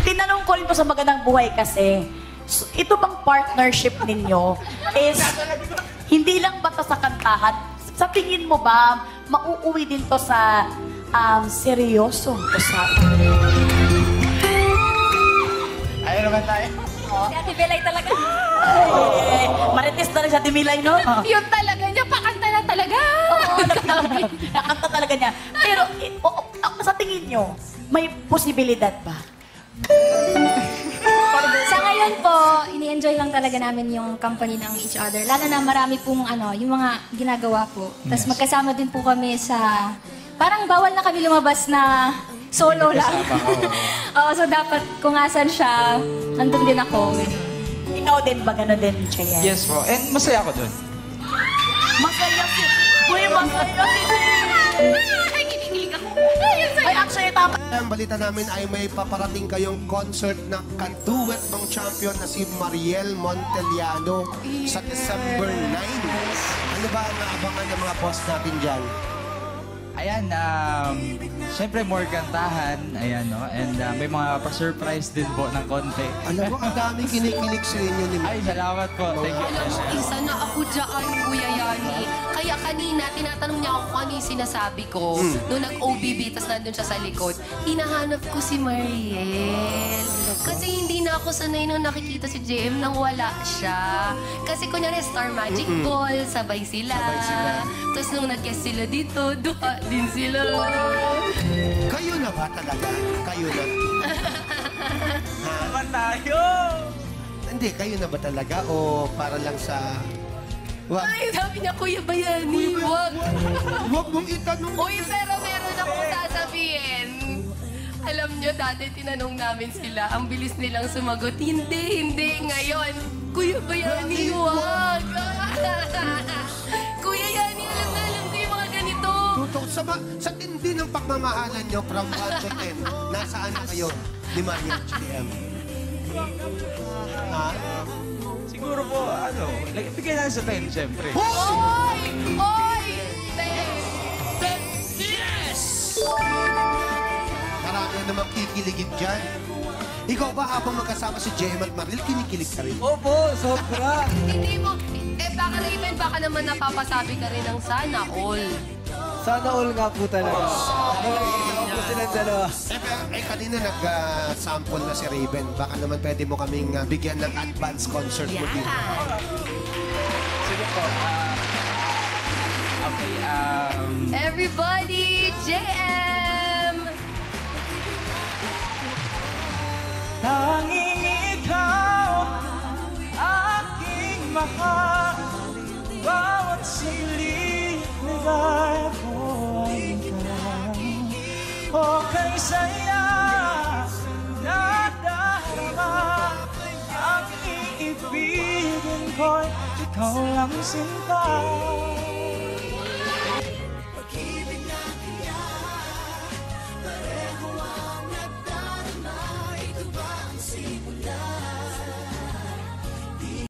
tinanong ko rin to sa Magandang Buhay kasi, ito bang partnership ninyo is hindi lang ba to sa kantahan? Sa tingin mo ba, mauuwi din to sa seryosong usapan? Ayun naman tayo. Si Ate Belay talaga. Ay, marites na rin sa Timilay, no? Yun talaga niya, pakanta na talaga. Oo, nakanta talaga niya. Pero, sa tingin nyo, may posibilidad ba? Sa ngayon po, ini-enjoy lang talaga namin yung company ng each other. Lalo na marami pong yung mga ginagawa po. Tapos magkasama din po kami sa... Parang bawal na kami lumabas na solo lang. Oo, so dapat kung asan siya, nandun din ako. Ikaw din ba gano'n din, Cheyenne? Yes po. And masaya ako dun. Masaya si... Uy, masaya si... Ay, kinikilig ako. Ay, actually, tama. Ang balita namin ay may paparating kayong concert na kaduet ng champion na si Mariel Monteliano sa December 9. Ano ba ang naabangan ng mga boss natin dyan? Ayan, syempre more kantahan, ayan, no? And may mga pa-surprise din po ng konti. Alam mo, ang daming kinikilig sa inyo ni Ay, salamat po. Thank you. Alam mo, isa na ako dyan, Kuya Yani. Kaya kanina, tinatanong niya ako kung ano yung sinasabi ko. Nung nag-OBB, tas nandun siya sa likod, hinahanap ko si Mariel. Kasi hindi na ako sanay nung nakikita si JM nang wala siya. Kasi kunyari, Star Magic Ball, sabay sila. Tapos nung nag-guest sila dito, duha din sila. Kayo na ba talaga? Kayo na? Naman tayo! Hindi, kayo na ba talaga? O para lang sa... Wag. Ay, sabi niya, Kuya Bayani, wag. Wag mong itanong. Uy, pero meron akong sasabihin. Alam niyo, dati tinanong namin sila, ang bilis nilang sumagot, hindi, ngayon. Kuya Bayani, wag. Kuya Yani, alam ko yung mga ganito. Tutok, sa tindi ng pagmamahalan nyo from 1 to 10, nasaan na kayo ni Mariel GM? Ha? Siguro po, like, bigay na sa 10, syempre. Oy! Oy! Marami na naman kikiligin dyan. Ikaw ba habang magkasama si JM at Mariel, kinikilig ka rin? Opo, sobra. Hindi mo, baka na even, baka naman napapasabi ka rin ng sana all. Sana all nga po talaga. Ako silang dalawa. Kanina nag-sample na si Raven. Baka naman pwede mo kaming bigyan ng advance concert mo dito. Sige po. Okay, Everybody, JM! Tanging ikaw, aking mahal. Bawat silig nilay ko ay ikaw. O kay saya na darama, ang iibigin ko'y ikaw lang sinta.